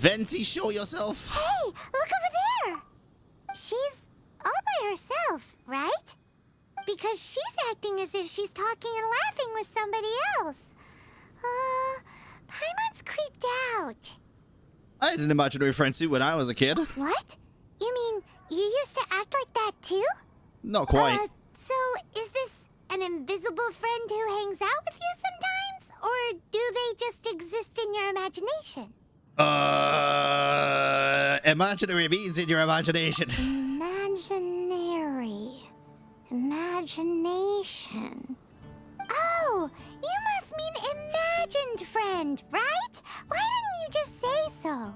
Venti, show yourself. Hey, look over there. She's all by herself, right? Because she's acting as if she's talking and laughing with somebody else. Paimon's creeped out. I had an imaginary friend suit when I was a kid. What? You mean you used to act like that too? Not quite. So is this an invisible friend who hangs out with you sometimes? Or do they just exist in your imagination? Imaginary means in your imagination. Imagination. Oh, you must mean imagined friend, right? Why didn't you just say so?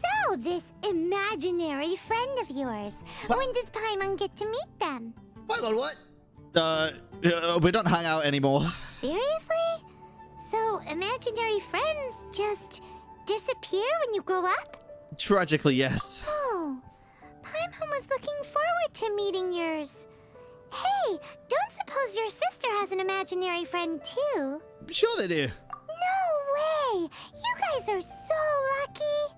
So, this imaginary friend of yours, when does Paimon get to meet them? Paimon, what? We don't hang out anymore. Seriously? So, imaginary friends just disappear when you grow up? Tragically, yes. Oh, Paimon was looking forward to meeting yours. Hey, don't suppose your sister has an imaginary friend too? Sure they do. No way! You guys are so lucky!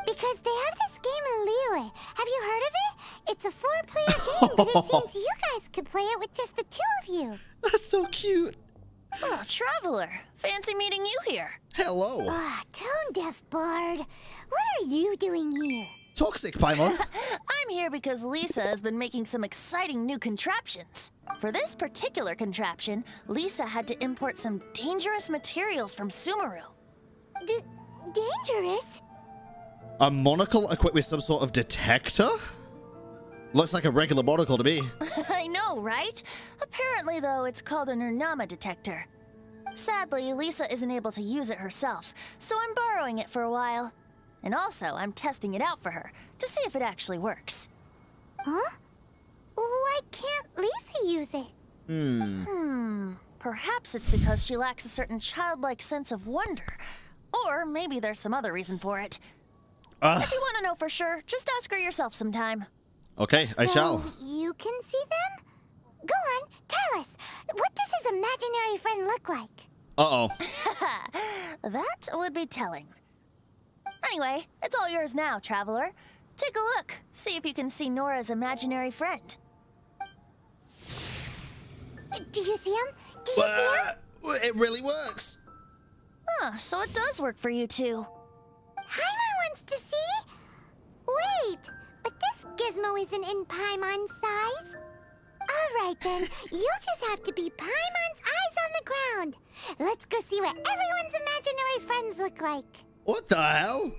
Because they have this game in Liyue. Have you heard of it? It's a 4-player game, but it seems you guys could play it with just the 2 of you. That's so cute. Oh, Traveler. Fancy meeting you here. Hello. Tone-deaf bard. What are you doing here? Toxic, Paimon. I'm here because Lisa has been making some exciting new contraptions. For this particular contraption, Lisa had to import some dangerous materials from Sumeru. Dangerous? A monocle equipped with some sort of detector? Looks like a regular monocle to me. I know, right? Apparently, though, it's called an Urnama detector. Sadly, Lisa isn't able to use it herself, so I'm borrowing it for a while. And also, I'm testing it out for her, to see if it actually works. Huh? Why can't Lisa use it? Perhaps it's because she lacks a certain childlike sense of wonder. Or maybe there's some other reason for it. If you want to know for sure, just ask her yourself sometime. Okay, I shall. You can see them? Go on, tell us. What does his imaginary friend look like? Uh-oh. That would be telling. Anyway, it's all yours now, Traveler. Take a look. See if you can see Nora's imaginary friend. Do you see him? Do you see him? It really works. Huh, so it does work for you two. Paimon wants to see? Wait, but this gizmo isn't in Paimon's size. All right then, you'll just have to be Paimon's eyes on the ground. Let's go see what everyone's imaginary friends look like. What the hell?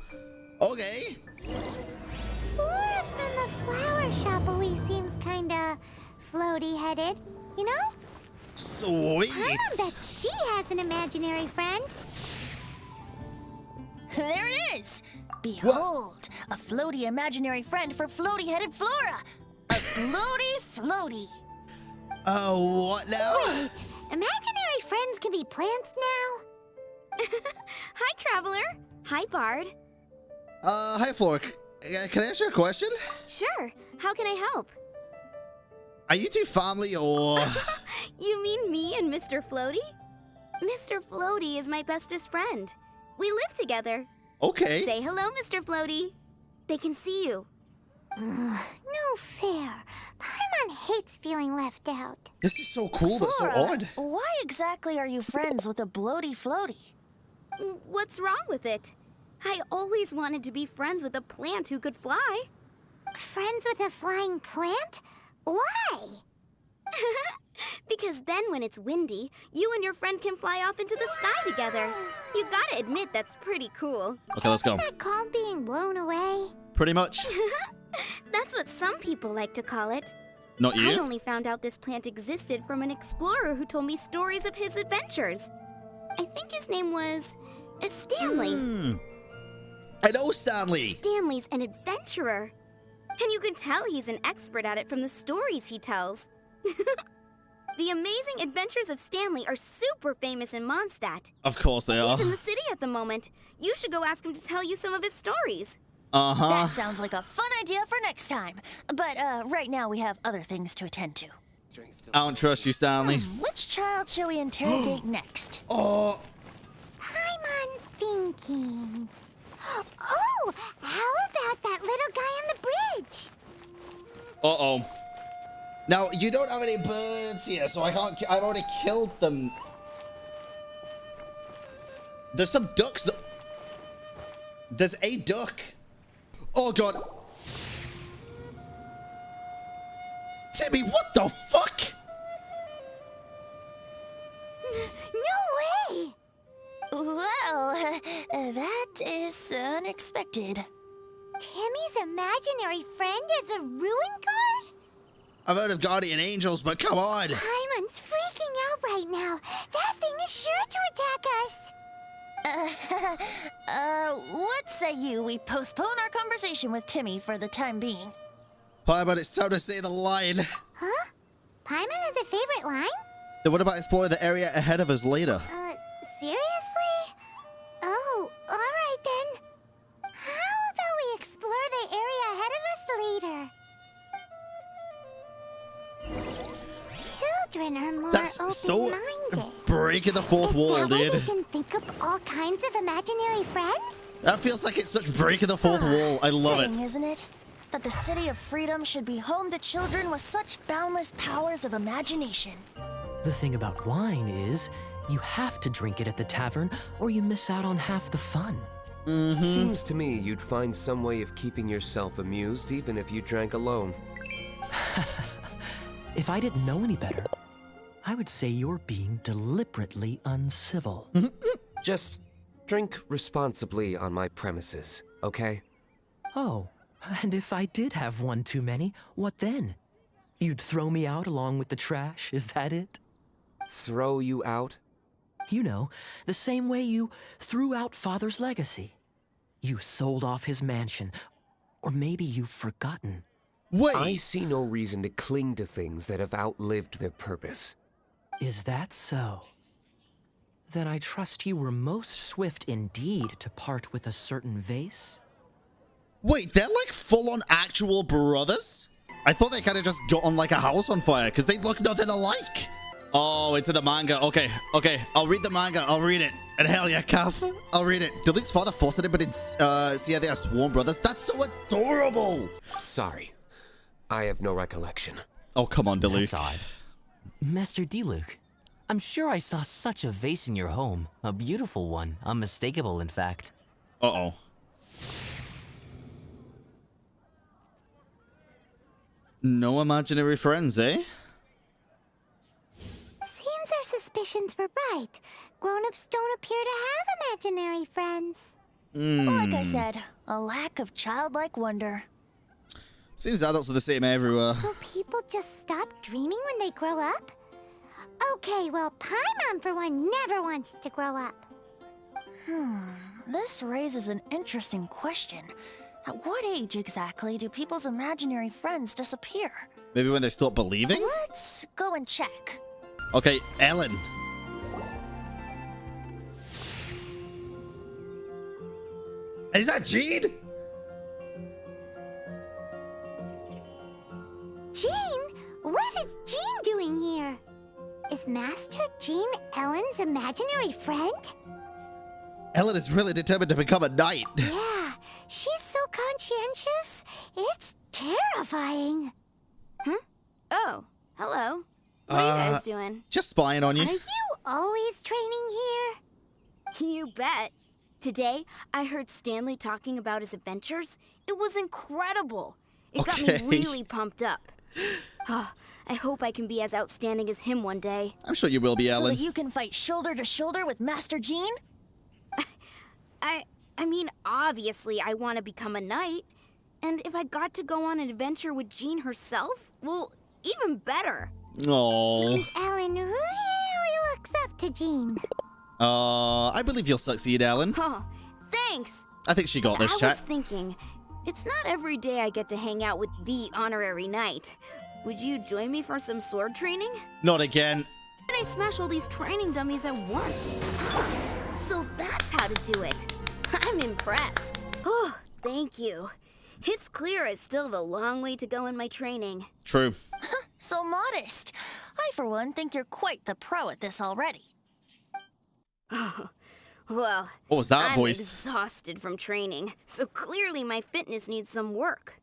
Okay. Flora from the flower shop always seems kinda floaty-headed, you know? Sweet. Paimon bets she has an imaginary friend. There it is! Behold, a floaty imaginary friend for floaty-headed Flora! A floaty. What now? Wait, imaginary friends can be plants now? Hi, Traveler. Hi, Bard. Hi, Flora. Can I ask you a question? Sure. How can I help? Are you two family or... You mean me and Mr. Floaty? Mr. Floaty is my bestest friend. We live together. Okay. Say hello, Mr. Floaty. They can see you. No fair. Paimon hates feeling left out. This is so cool, but so Flora, odd. why exactly are you friends with a bloaty floaty? What's wrong with it? I always wanted to be friends with a plant who could fly. Friends with a flying plant? Why? Because then when it's windy, you and your friend can fly off into the sky together. You gotta admit that's pretty cool. Okay, let's go. Isn't that called being blown away? Pretty much. That's what some people like to call it. Not I you? only found out this plant existed from an explorer who told me stories of his adventures. I think his name was Stanley. I know Stanley. Stanley's an adventurer. And you can tell he's an expert at it from the stories he tells. The amazing adventures of Stanley are super famous in Mondstadt. Of course they are. He's in the city at the moment. You should go ask him to tell you some of his stories. Uh-huh. That sounds like a fun idea for next time. But right now we have other things to attend to. I don't trust you, Stanley. Which child shall we interrogate next? Oh, Paimon's thinking. Oh, how about that little guy on the bridge? Uh-oh. Now, you don't have any birds here, so I can't... I've already killed them. There's some ducks that... There's a duck. Oh, God. Timmy, what the fuck? No way! Well, that is unexpected. Timmy's imaginary friend is a ruin guard? I've heard of guardian angels, but come on. Paimon's freaking out right now. That thing is sure to attack us. What say you we postpone our conversation with Timmy for the time being? Paimon, it's time to say the line. Huh? Paimon has a favorite line? Then what about exploring the area ahead of us later? Seriously? Oh, alright then. How about we explore the area ahead of us later? Children are more That's so open-minded. breaking the fourth wall, Is that why dude. they can think up all kinds of imaginary friends? That feels like it's such breaking the fourth wall. I love it. Fitting, isn't it? That the City of Freedom should be home to children with such boundless powers of imagination. The thing about wine is, you have to drink it at the tavern, or you miss out on half the fun. Seems to me you'd find some way of keeping yourself amused even if you drank alone. If I didn't know any better, I would say you're being deliberately uncivil. Just drink responsibly on my premises, okay? Oh, and if I did have one too many, what then? You'd throw me out along with the trash, is that it? Throw you out? You know, the same way you threw out Father's legacy. You sold off his mansion, or maybe you've forgotten. Wait. I see no reason to cling to things that have outlived their purpose. Is that so? Then I trust you were most swift indeed to part with a certain vase? Wait, they're like full-on actual brothers? I thought they kind of just got on like a house on fire because they look nothing alike. Oh, it's in the manga. Okay, I'll read the manga. I'll read it. And hell yeah, Calf. I'll read it. Diluc's father fostered him, but see how they are sworn brothers. That's so adorable. Sorry, I have no recollection. Oh, come on, Diluc. That's odd. Master Diluc, I'm sure I saw such a vase in your home. A beautiful one. Unmistakable, in fact. Uh-oh. No imaginary friends, eh? Seems our suspicions were right. Grown-ups don't appear to have imaginary friends. Like I said, a lack of childlike wonder. Seems adults are the same everywhere. So people just stop dreaming when they grow up? Okay, well, Paimon, for one, never wants to grow up. This raises an interesting question. At what age exactly do people's imaginary friends disappear? Maybe when they stop believing? Let's go and check. Okay, Ellen. Is that Jean? Jean? What is Jean doing here? Is Master Jean Ellen's imaginary friend? Ellen is really determined to become a knight. Yeah, she's so conscientious. It's terrifying. Oh, hello. What are you guys doing? Just spying on Are you. you always training here? You bet. Today, I heard Stanley talking about his adventures. It was incredible. It got Okay. me really pumped up. I hope I can be as outstanding as him one day. I'm sure you will be, So Ellen. that you can fight shoulder to shoulder with Master Jean? I mean, obviously, I want to become a knight. And if I got to go on an adventure with Jean herself, well, even better. Oh. Ellen really looks up to Jean. I believe you'll succeed, Ellen. Oh, thanks. I think she got this, I was chat. thinking, it's not every day I get to hang out with the honorary knight. Would you join me for some sword training? Not again. And I smash all these training dummies at once. So that's how to do it. I'm impressed. Oh, thank you. It's clear I still have a long way to go in my training. True. So modest. I, for one, think you're quite the pro at this already. Well, What was that I'm voice? exhausted from training, so clearly my fitness needs some work.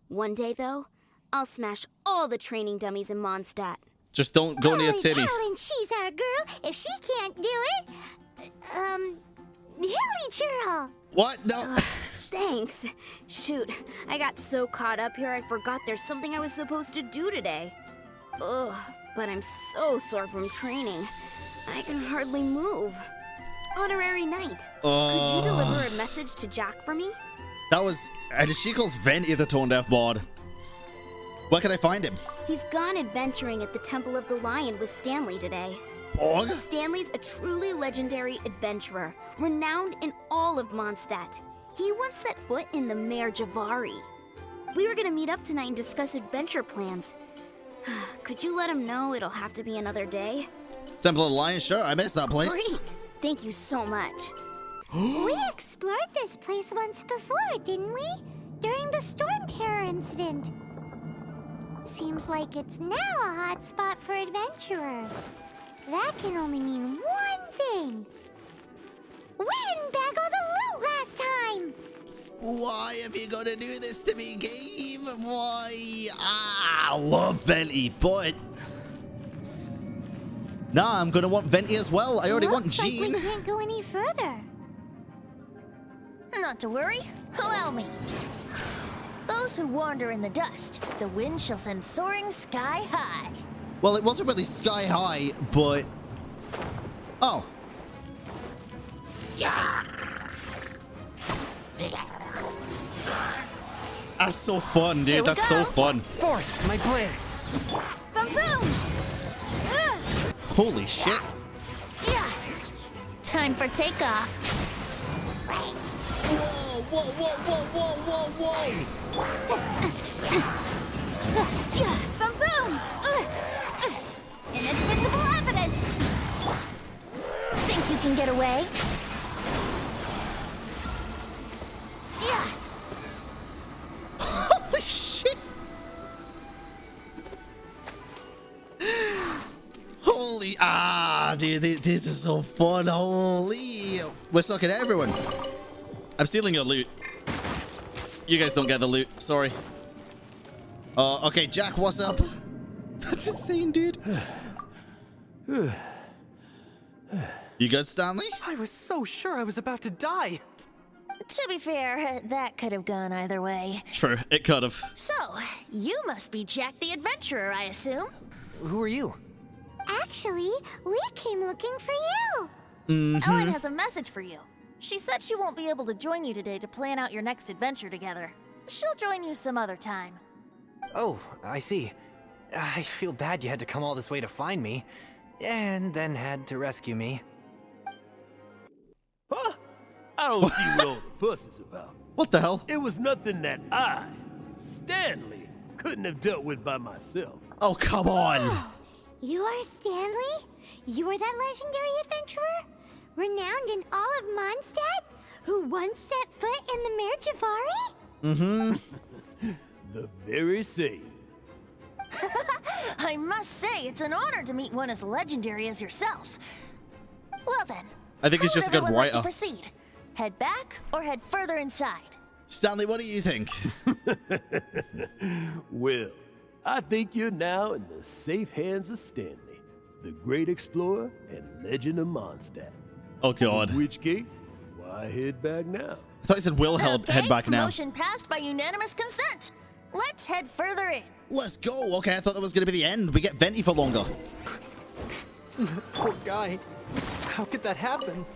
One day, though, I'll smash all the training dummies in Mondstadt. Just don't go near Titty. Helen, she's our girl. If she can't do it, Hilly Churl. What? No. Thanks. Shoot, I got so caught up here I forgot there's something I was supposed to do today. Ugh, but I'm so sore from training. I can hardly move. Honorary Knight, could you deliver a message to Jack for me? That was... she calls Venti the tone deaf bard. Where can I find him? He's gone adventuring at the Temple of the Lion with Stanley today. Borg? Stanley's a truly legendary adventurer, renowned in all of Mondstadt. He once set foot in the Mare Javari. We were gonna meet up tonight and discuss adventure plans. Could you let him know it'll have to be another day? Temple of the Lion? Sure, I missed that place. Great! Thank you so much. We explored this place once before, didn't we? During the Storm Terror incident. Seems like it's now a hot spot for adventurers. That can only mean one thing. We didn't bag all the loot last time. Why have you got to do this to me, game? Why? I love Venti, but... Nah, I'm gonna want Venti as well. I already want Looks like Jean. we can't go any further. Not to worry. Allow me. Those who wander in the dust, the wind shall send soaring sky high. Well, it wasn't really sky high, but... Oh. Yeah. That's so fun, dude. That's so fun. Forth, my plan. Boom boom! Holy shit. Yeah. Time for takeoff. Whoa, whoa, whoa, whoa, whoa, whoa, whoa. Boom boom! Inadmissible evidence! Think you can get away? Yeah. Holy shit. Holy, dude, this is so fun. Holy. We're sucking at everyone. I'm stealing your loot. You guys don't get the loot. Sorry. Okay, Jack, what's up? That's insane, dude. You good, Stanley? I was so sure I was about to die. To be fair, that could have gone either way. True, it could have. So, you must be Jack the Adventurer, I assume? Who are you? Actually, we came looking for you. Ellen has a message for you. She said she won't be able to join you today to plan out your next adventure together. She'll join you some other time. Oh, I see. I feel bad you had to come all this way to find me, and then had to rescue me. Huh? I don't see what all the fuss is about. What the hell? It was nothing that I, Stanley, couldn't have dealt with by myself. Oh, come on. You are Stanley? You are that legendary adventurer? Renowned in all of Mondstadt? Who once set foot in the Mare Javari? Mm-hmm. The very same. I must say, it's an honor to meet one as legendary as yourself. Well then, I think he's how just a would good everyone like to writer. proceed? Head back or head further inside? Stanley, what do you think? Well, I think you're now in the safe hands of Stanley, the great explorer and legend of Mondstadt. Oh, God. In which case, why head back now? I thought he said we'll head back now. Motion passed by unanimous consent. Let's head further in. Let's go. Okay, I thought that was going to be the end. We get Venti for longer. Poor guy. How could that happen?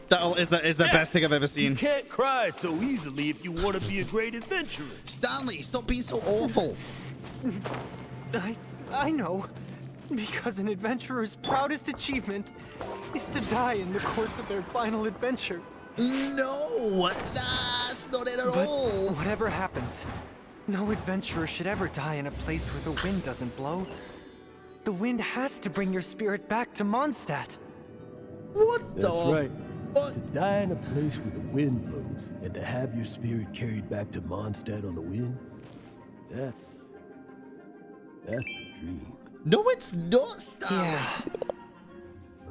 That is the best thing I've ever You seen. can't cry so easily if you want to be a great adventurer. Stanley, stop being so awful. I know. Because an adventurer's proudest achievement is to die in the course of their final adventure. No, that's not it at But all. whatever happens, no adventurer should ever die in a place where the wind doesn't blow. The wind has to bring your spirit back to Mondstadt. What the? That's right. What? To die in a place where the wind blows and to have your spirit carried back to Mondstadt on the wind, that's the dream. No, it's not, Stanley. Yeah.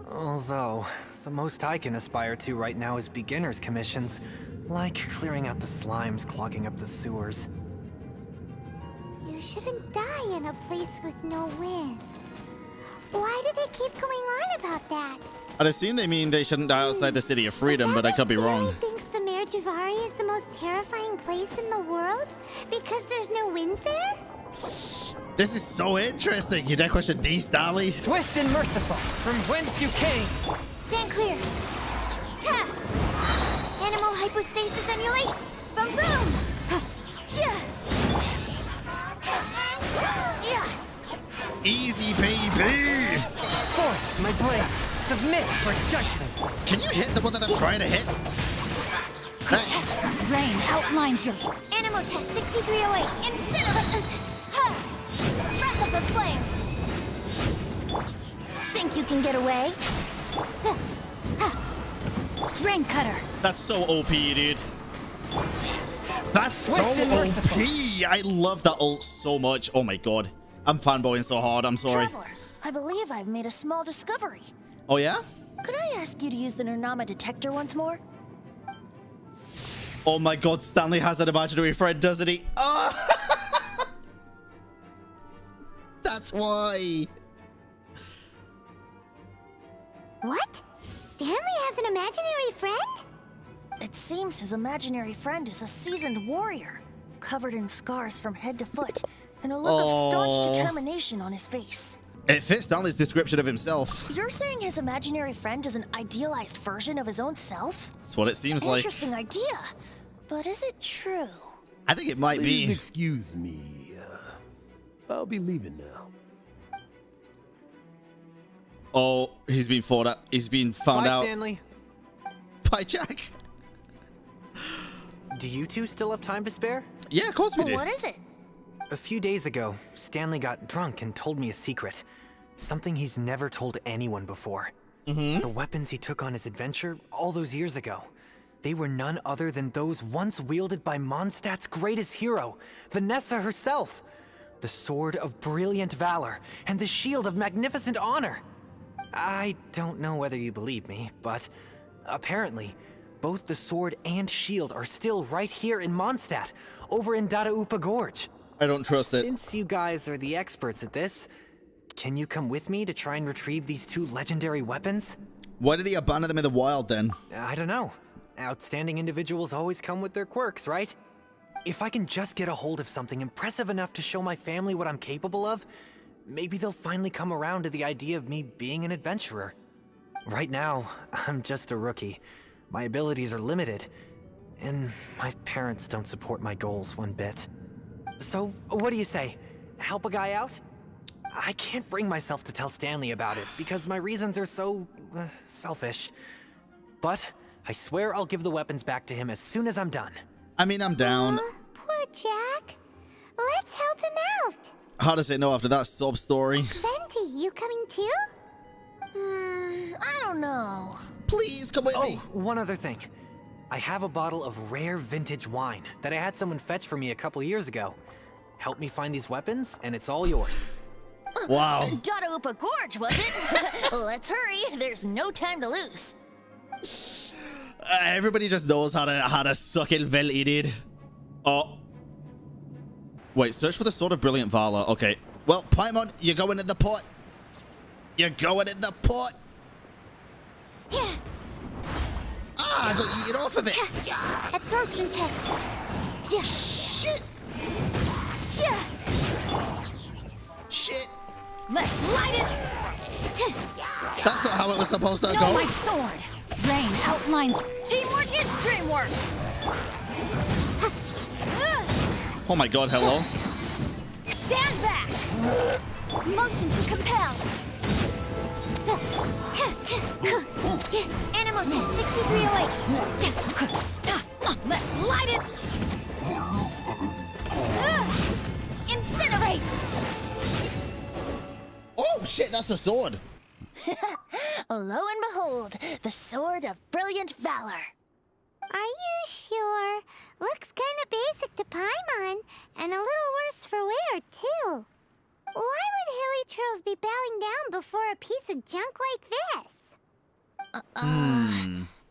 Although, The most I can aspire to right now is beginner's commissions, like clearing out the slimes clogging up the sewers. You shouldn't die in a place with no wind. Why do they keep going on about that? I'd assume they mean they shouldn't die outside the City of Freedom, but I could be wrong. Stanley thinks the Mare Javari is the most terrifying place in the world because there's no wind there? This is so interesting. You dare question these, Stanley? Swift and merciful, from whence you came. Stand clear. Ta! Animal hypostasis emulate. Boom boom! Yeah. Easy, baby. Forth, my blade. Submit for judgment. Can you hit the one that I'm trying to hit? Thanks. Rain outlines your animal test 6308. Incinerate. Breath of the flame. Think you can get away? Rain cutter. That's so OP, dude. That's so OP. I love that ult so much. Oh my god. I'm fanboying so hard. I'm sorry. Traveler, I believe I've made a small discovery. Oh yeah? Could I ask you to use the Nernama detector once more? Oh my god, Stanley has an imaginary friend, doesn't he? Oh! That's why. What? Stanley has an imaginary friend? It seems his imaginary friend is a seasoned warrior, covered in scars from head to foot, and a look of staunch determination on his face. It fits Stanley's description of himself. You're saying his imaginary friend is an idealized version of his own self? That's what it seems like. Interesting idea. But is it true? I think it might Please be. excuse me. I'll be leaving now. Oh, he's been found out. He's been found Bye, out. Stanley. Bye, Jack. Do you two still have time to spare? Yeah, of course we Well, do. what is it? A few days ago, Stanley got drunk and told me a secret. Something he's never told anyone before. The weapons he took on his adventure all those years ago. They were none other than those once wielded by Mondstadt's greatest hero, Vanessa herself. The Sword of Brilliant Valor and the Shield of Magnificent Honor. I don't know whether you believe me, but apparently, both the sword and shield are still right here in Mondstadt, over in Dadaupa Gorge. I don't trust it. Since you guys are the experts at this, can you come with me to try and retrieve these two legendary weapons? Why did he abandon them in the wild then? I don't know. Outstanding individuals always come with their quirks, right? If I can just get a hold of something impressive enough to show my family what I'm capable of, maybe they'll finally come around to the idea of me being an adventurer. Right now, I'm just a rookie. My abilities are limited, and my parents don't support my goals one bit. So, what do you say? Help a guy out? I can't bring myself to tell Stanley about it, because my reasons are so, selfish. But I swear I'll give the weapons back to him as soon as I'm done. I mean, I'm down. Poor Jack. Let's help him out. How does it know after that sub story? Venti, you coming too? I don't know. Please come with Oh, me. one other thing. I have a bottle of rare vintage wine that I had someone fetch for me a couple years ago. Help me find these weapons, and it's all yours. Wow. Dadaupa Gorge, was it? Let's hurry. There's no time to lose. Everybody just knows how to suck in Venti, dude. Oh. Wait, search for the Sword of Brilliant Valor. Okay. Well, Paimon, you're going in the pot. You're going in the pot. Ah, I got you get off of it. Absorption test. Shit. Shit. Let's light it. That's not how it was supposed to No, go. my sword. Rain outlines. Teamwork is dreamwork. Oh my god, hello. Stand back. Motion to compel. Animal test 6308. Let's light it. Incinerate. Oh shit, that's the sword. Lo and behold, the Sword of Brilliant Valor. Are you sure? Looks kind of basic to Paimon, and a little worse for wear, too. Why would hilly trolls be bowing down before a piece of junk like this?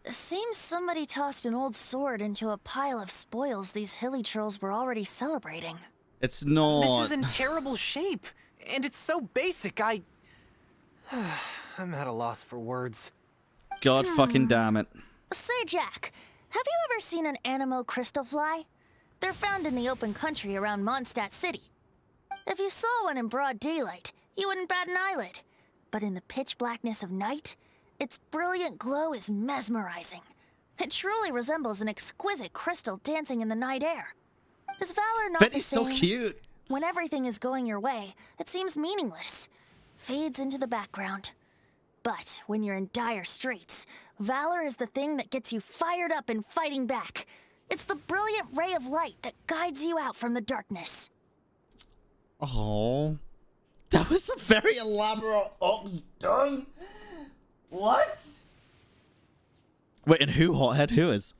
Seems somebody tossed an old sword into a pile of spoils these hilly trolls were already celebrating. It's not. This is in terrible shape, and it's so basic. I'm at a loss for words. God fucking damn it. Say, Jack, have you ever seen an Animo crystal fly? They're found in the open country around Mondstadt City. If you saw one in broad daylight, you wouldn't bat an eyelid. But in the pitch blackness of night, its brilliant glow is mesmerizing. It truly resembles an exquisite crystal dancing in the night air. Is valor not Venti's the same? so cute. When everything is going your way, it seems meaningless. Fades into the background. But when you're in dire straits, valor is the thing that gets you fired up and fighting back. It's the brilliant ray of light that guides you out from the darkness. Oh. That was a very elaborate ox dung. What? Wait, and who, hothead? Who is?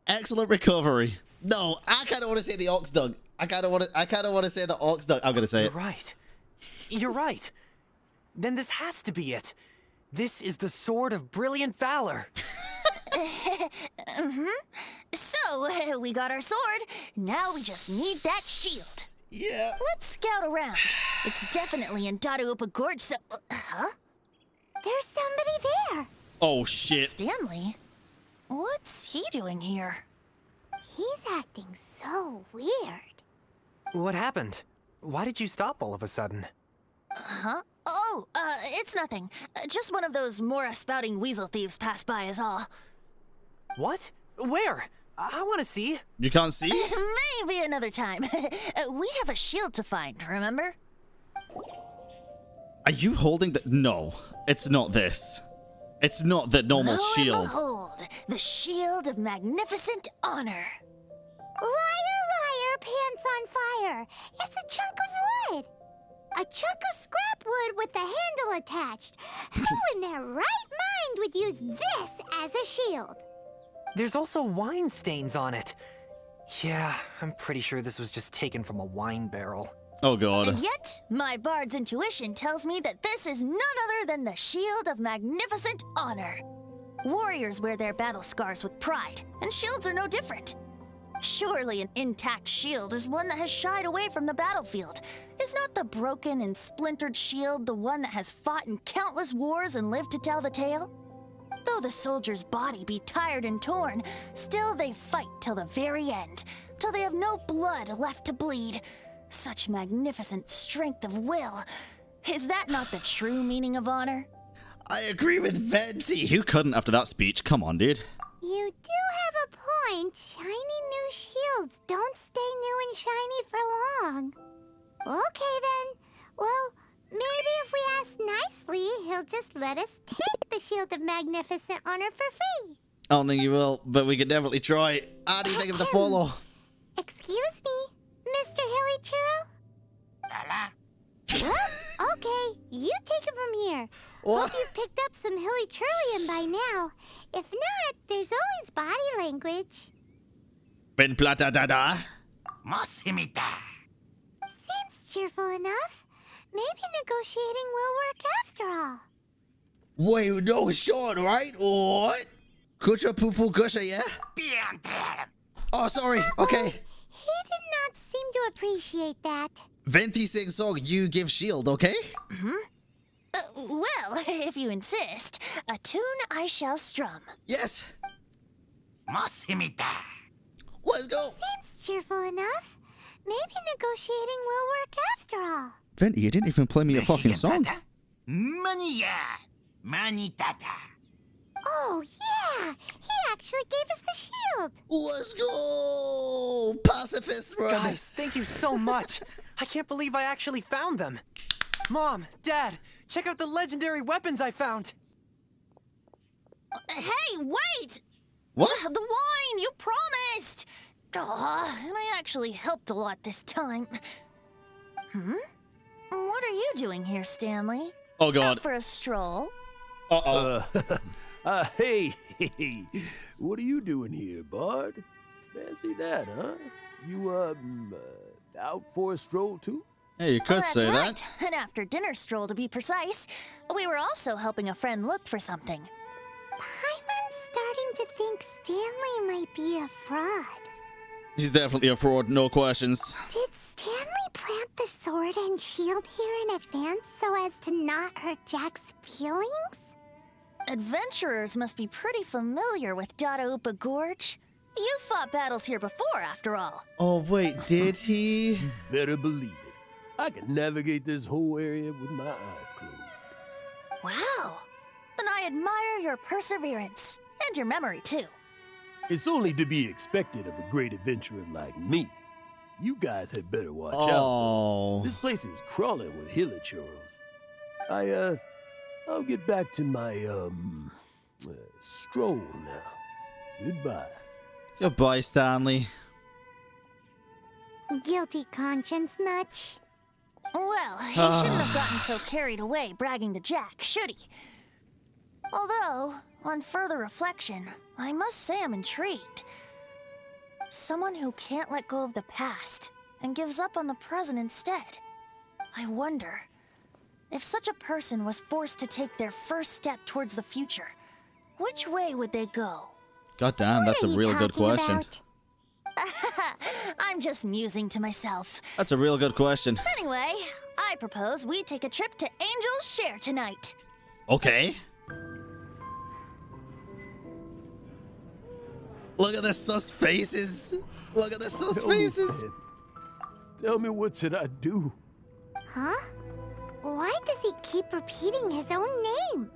Excellent recovery. No, I kind of want to say the ox dung. I kind of want to say the ox dung. I'm gonna say it. You're right. You're right. Then this has to be it. This is the Sword of Brilliant Valor. So, we got our sword. Now we just need that shield. Yeah. Let's scout around. It's definitely in Daruopa Gorge, so... huh? There's somebody there. Oh, shit. Stanley? What's he doing here? He's acting so weird. What happened? Why did you stop all of a sudden? Huh? Oh, it's nothing. Just one of those Mora-spouting weasel thieves passed by is all. What? Where? I want to see. You can't see? Maybe another time. We have a shield to find, remember? Are you holding the... No, it's not this. It's not the normal Lo and shield. behold, the shield of magnificent honor. Liar, liar, pants on fire. It's a chunk of wood. A chunk of scrap wood with the handle attached. Who in their right mind would use this as a shield? There's also wine stains on it. Yeah, I'm pretty sure this was just taken from a wine barrel. Oh, God. And yet, my bard's intuition tells me that this is none other than the shield of magnificent honor. Warriors wear their battle scars with pride, and shields are no different. Surely an intact shield is one that has shied away from the battlefield. Is not the broken and splintered shield the one that has fought in countless wars and lived to tell the tale? Though the soldier's body be tired and torn, still they fight till the very end, till they have no blood left to bleed. Such magnificent strength of will. Is that not the true meaning of honor? I agree with Venti. Who couldn't after that speech? Come on, dude. You do have a point. Shiny new shields don't stay new and shiny for long. Okay then. Well, maybe if we ask nicely, he'll just let us take the Shield of Magnificent Honor for free. I don't think you will, but we could definitely try. How do you think of the follow? Excuse me, Mr. Hilly Churro? Well, okay, you take it from here. What? Hope you've picked up some Hilly Churlian by now. If not, there's always body language. Ben plata da da. Seems cheerful enough. Maybe negotiating will work after all. Wait, no, Sean, right? What? Kusha poo poo kusha, yeah? Oh, sorry. Okay. He did not seem to appreciate that. Venti sing song, you give shield, okay? Well, if you insist, a tune I shall strum. Yes. Let's go. Seems cheerful enough. Maybe negotiating will work after all. Venti, you didn't even play me a fucking song. Oh, yeah! He actually gave us the shield! Let's go! Pacifist run! Guys, thank you so much. I can't believe I actually found them. Mom, Dad, check out the legendary weapons I found. Hey, wait! What? The wine, you promised! And I actually helped a lot this time. What are you doing here, Stanley? Oh, God. Out for a stroll? Hey, what are you doing here, Bard? Fancy that, huh? You, out for a stroll, too? Hey, you could That's say right. that. An after-dinner stroll, to be precise. We were also helping a friend look for something. Paimon's starting to think Stanley might be a fraud. He's definitely a fraud, no questions. Did Stanley plant the sword and shield here in advance so as to not hurt Jack's feelings? Adventurers must be pretty familiar with Dadaupa Gorge. You fought battles here before, after all. Oh, wait, did he? Better believe it. I can navigate this whole area with my eyes closed. Wow. Then I admire your perseverance. And your memory, too. It's only to be expected of a great adventurer like me. You guys had better watch out. Oh. This place is crawling with hilichurros. I'll get back to my, stroll now. Goodbye. Goodbye, Stanley. Guilty conscience much? Well, he shouldn't have gotten so carried away bragging to Jack, should he? Although, on further reflection, I must say I'm intrigued. Someone who can't let go of the past and gives up on the present instead. I wonder, if such a person was forced to take their first step towards the future, which way would they go? God damn, that's a What are you real good talking question. about? I'm just musing to myself. That's a real good question. Anyway, I propose we take a trip to Angel's Share tonight. Okay. Look at the sus faces. Look at the sus Tell me, faces. Stan. Tell me, what should I do? Huh? Why does he keep repeating his own name?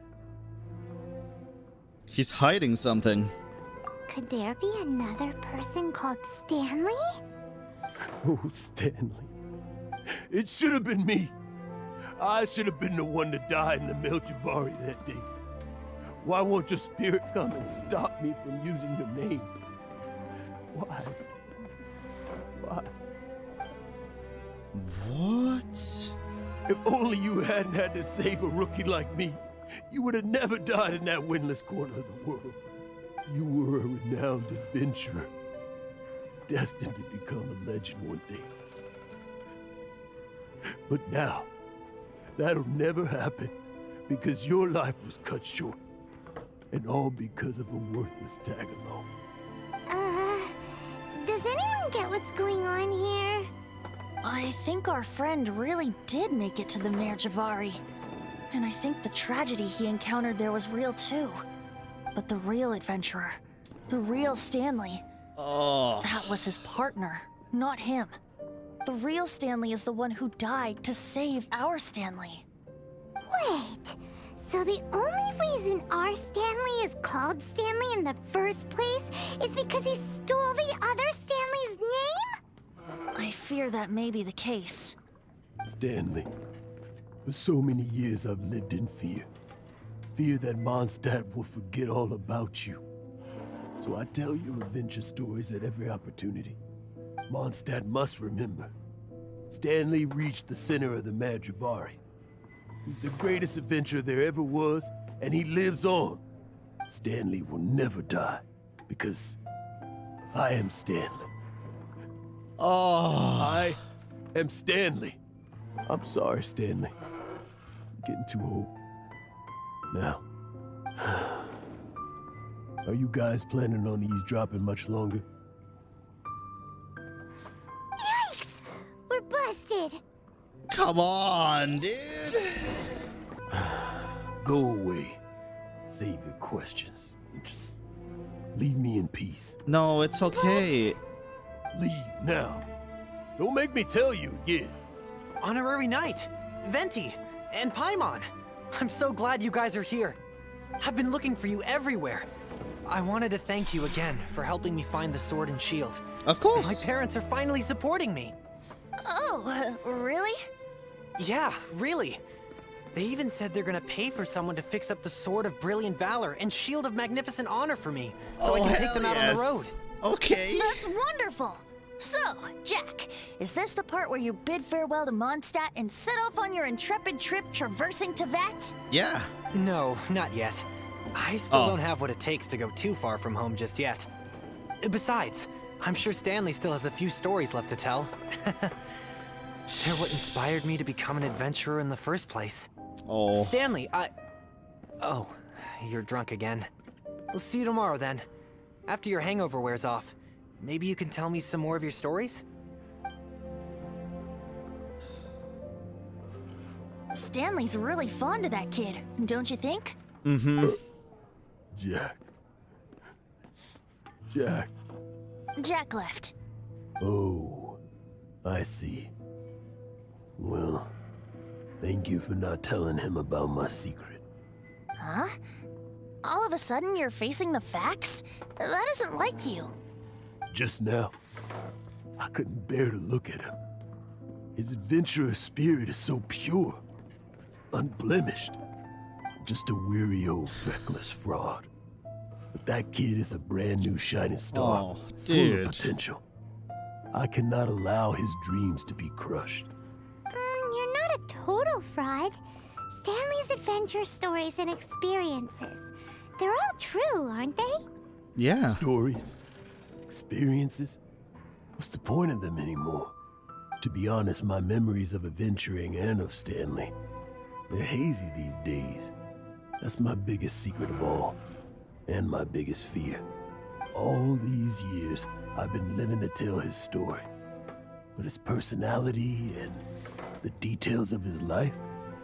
He's hiding something. Could there be another person called Stanley? Oh, Stanley. It should have been me. I should have been the one to die in the Melchivari that day. Why won't your spirit come and stop me from using your name? Why? Why? What? If only you hadn't had to save a rookie like me, you would have never died in that windless corner of the world. You were a renowned adventurer, destined to become a legend one day. But now, that'll never happen, because your life was cut short, and all because of a worthless tag-along. Does anyone get what's going on here? I think our friend really did make it to the Merjavari. And I think the tragedy he encountered there was real too. But the real adventurer, the real Stanley, Oh. that was his partner, not him. The real Stanley is the one who died to save our Stanley. Wait, so the only reason our Stanley is called Stanley in the first place is because he stole the other Stanley's name? I fear that may be the case. Stanley, for so many years I've lived in fear. Fear that Mondstadt will forget all about you. So I tell your adventure stories at every opportunity. Mondstadt must remember. Stanley reached the center of the Madrivari. He's the greatest adventurer there ever was, and he lives on. Stanley will never die, because I am Stanley. Oh. I am Stanley. I'm sorry, Stanley. I'm getting too old. Now, are you guys planning on eavesdropping much longer? Yikes! We're busted! Come on, dude. Go away. Save your questions. Just leave me in peace. No, it's okay. Leave now. Don't make me tell you again. Honorary Knight, Venti, and Paimon. I'm so glad you guys are here. I've been looking for you everywhere. I wanted to thank you again for helping me find the sword and shield. Of My course. parents are finally supporting me. Oh, really? Yeah, really. They even said they're gonna pay for someone to fix up the Sword of Brilliant Valor and Shield of Magnificent Honor for me, so I can take them out on the road. Okay. That's wonderful! So, Jack, is this the part where you bid farewell to Mondstadt and set off on your intrepid trip traversing to Vat? Yeah. No, not yet. I still Oh. don't have what it takes to go too far from home just yet. Besides, I'm sure Stanley still has a few stories left to tell. They're what inspired me to become an adventurer in the first place. Oh. Stanley, Oh, you're drunk again. We'll see you tomorrow then. After your hangover wears off. Maybe you can tell me some more of your stories? Stanley's really fond of that kid, don't you think? Mm-hmm. Jack. Jack. Jack left. Oh, I see. Well, thank you for not telling him about my secret. Huh? All of a sudden you're facing the facts? That isn't like you. Just now, I couldn't bear to look at him. His adventurous spirit is so pure, unblemished. I'm just a weary old feckless fraud. But that kid is a brand new shining star, Oh, full dude. of potential. I cannot allow his dreams to be crushed. You're not a total fraud. Stanley's adventure stories and experiences. They're all true, aren't they? Yeah. Stories, experiences. What's the point of them anymore? To be honest, my memories of adventuring and of Stanley, they're hazy these days. That's my biggest secret of all, and my biggest fear. All these years, I've been living to tell his story. But his personality and the details of his life,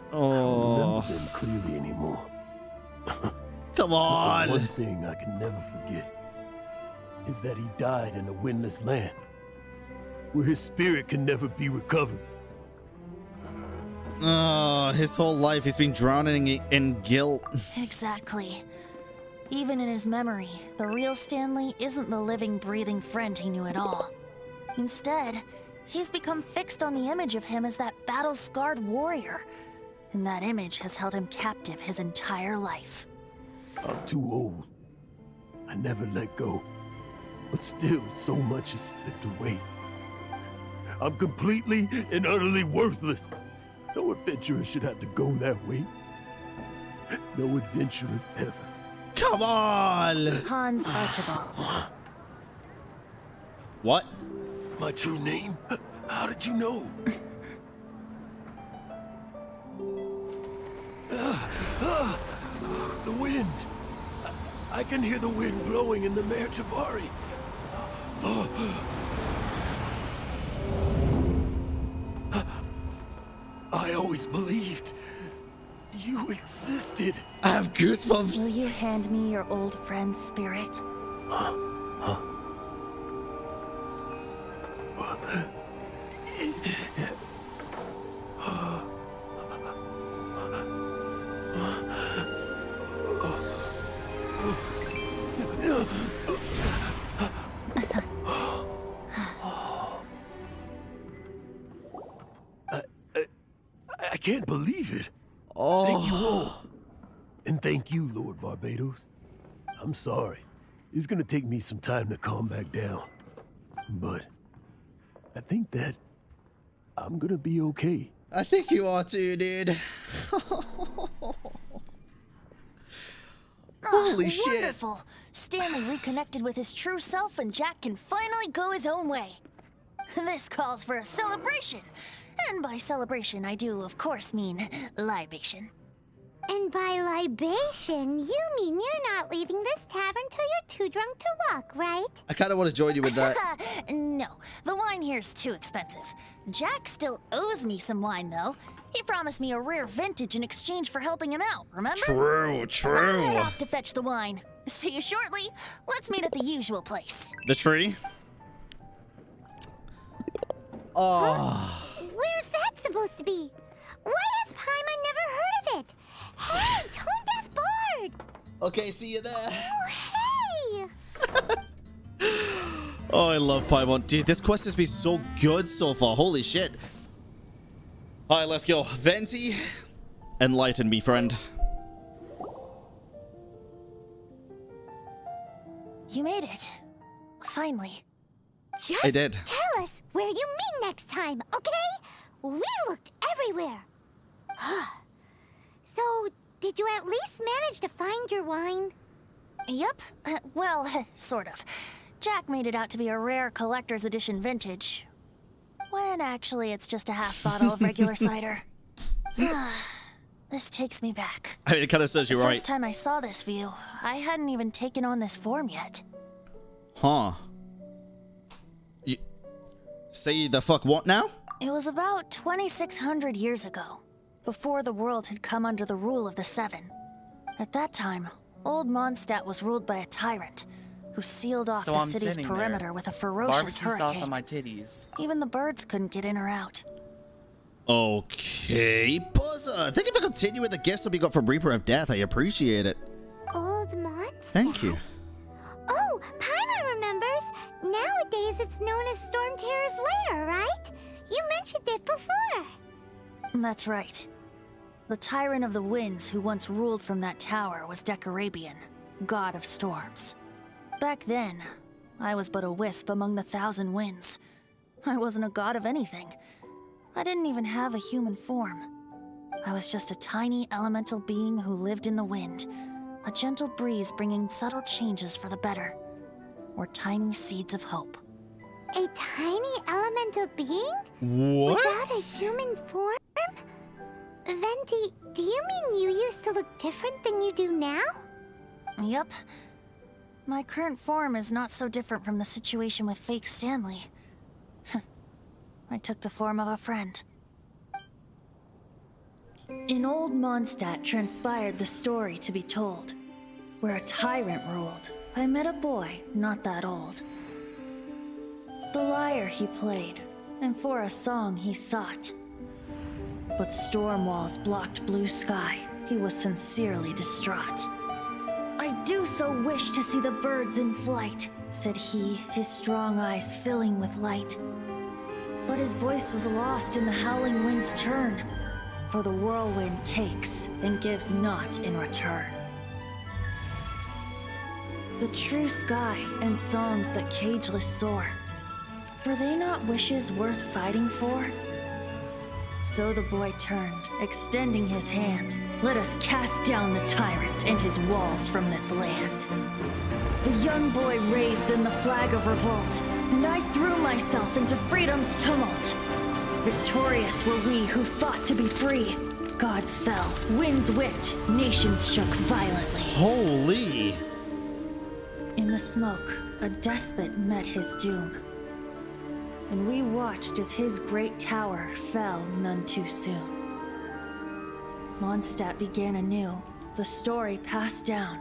I don't Oh. remember them clearly anymore. Come But on. one thing I can never forget is that he died in a windless land, where his spirit can never be recovered. Oh, his whole life he's been drowning in guilt. Exactly. Even in his memory, the real Stanley isn't the living, breathing friend he knew at all. Instead, he's become fixed on the image of him as that battle-scarred warrior. And that image has held him captive his entire life. I'm too old. I never let go. But still, so much has slipped away. I'm completely and utterly worthless. No adventurer should have to go that way. No adventurer ever. Come on. Hans Archibald. What? My true name? How did you know? The wind. I can hear the wind blowing in the Mare Javari. I always believed you existed. I have Will goosebumps. you hand me your old friend's spirit? I can't believe it. Oh. Thank you all. And thank you, Lord Barbados. I'm sorry. It's gonna take me some time to calm back down. But I think I'm gonna be okay. I think you are too, dude. Holy shit. Wonderful! Stanley reconnected with his true self and Jack can finally go his own way. This calls for a celebration. And by celebration, I do, of course, mean libation. And by libation, you mean you're not leaving this tavern till you're too drunk to walk, right? I kind of want to join you with that. No, the wine here's too expensive. Jack still owes me some wine, though. He promised me a rare vintage in exchange for helping him out, remember? True, I'll head off to fetch the wine. See you shortly. Let's meet at the usual place. The tree? Oh. Where's that supposed to be? Why has Paimon never heard of it? Hey, Tone Deaf Bard! Okay, see you there. Oh, hey! Oh, I love Paimon. Dude, this quest has been so good so far. Holy shit. Alright, let's go. Venti, enlighten me, friend. You made it. Finally. Just I did. tell us where you meet next time, okay? We looked everywhere. So, did you at least manage to find your wine? Yep. Well, sort of. Jack made it out to be a rare collector's edition vintage. when actually it's just a half bottle of regular cider. This takes me back. I mean, it kind of says you're The right. first time I saw this view, I hadn't even taken on this form yet. Huh. You say the fuck what now? It was about 2,600 years ago, before the world had come under the rule of the Seven. At that time, old Mondstadt was ruled by a tyrant who sealed off So the I'm city's sitting perimeter there. with a ferocious Barbecue sauce hurricane. on my titties. Even the birds couldn't get in or out. Okay, Buzzer. Thank you for continuing with the gifts that we got from Reaper of Death. I appreciate it. Old Mondstadt? Thank you. Oh, Paimon remembers. Nowadays it's known as Storm Terror's lair, right? You mentioned it before. That's right. The Tyrant of the Winds who once ruled from that tower was Decarabian, god of storms. Back then, I was but a wisp among the 1,000 winds. I wasn't a god of anything. I didn't even have a human form. I was just a tiny elemental being who lived in the wind, a gentle breeze bringing subtle changes for the better, or tiny seeds of hope. A tiny elemental being? What? Without a human form? Venti, do you mean you used to look different than you do now? Yep. My current form is not so different from the situation with fake Stanley. I took the form of a friend. In old Mondstadt transpired the story to be told. Where a tyrant ruled, I met a boy not that old. The lyre he played, and for a song he sought. But storm walls blocked blue sky. He was sincerely distraught. I do so wish to see the birds in flight, said he, his strong eyes filling with light. But his voice was lost in the howling wind's churn, for the whirlwind takes and gives not in return. The true sky and songs that cageless soar, were they not wishes worth fighting for? So the boy turned, extending his hand. Let us cast down the tyrant and his walls from this land. The young boy raised then the flag of revolt, and I threw myself into freedom's tumult. Victorious were we who fought to be free. Gods fell, winds whipped, nations shook violently. Holy. In the smoke, a despot met his doom. And we watched as his great tower fell none too soon. Mondstadt began anew, the story passed down,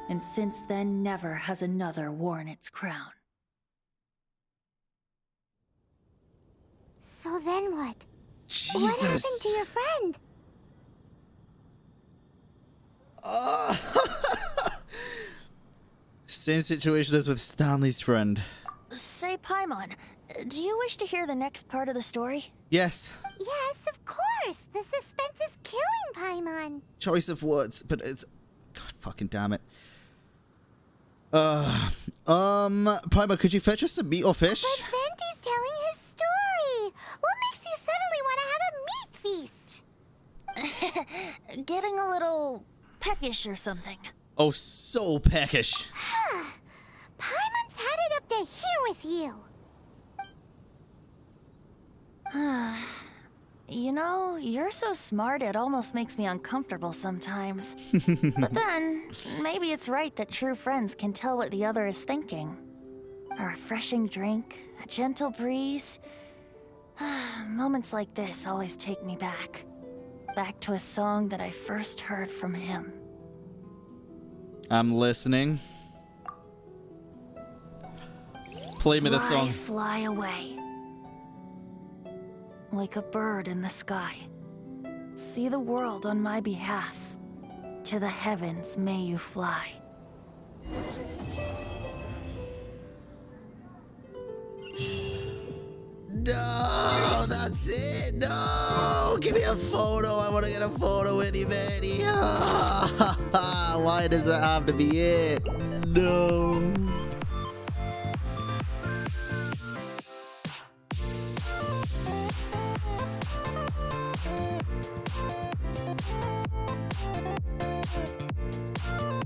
and since then never has another worn its crown. So then what? Jesus. What happened to your friend? Same situation as with Stanley's friend. Say, Paimon, do you wish to hear the next part of the story? Yes. Yes, of course. The suspense is killing Paimon. Choice of words, but it's... God fucking damn it. Prima, could you fetch us some meat or fish? But Venti's telling his story. What makes you suddenly want to have a meat feast? Getting a little peckish or something. Oh, so peckish. Paimon's had it up to here with you. You know, you're so smart it almost makes me uncomfortable sometimes. But then, maybe it's right that true friends can tell what the other is thinking. A refreshing drink, a gentle breeze. Moments like this always take me back. Back to a song that I first heard from him. I'm listening. Play me the song. Fly away. Like a bird in the sky. See the world on my behalf. To the heavens may you fly. No, that's it. No, give me a photo. I want to get a photo with you, Venti. Why does that have to be it? No.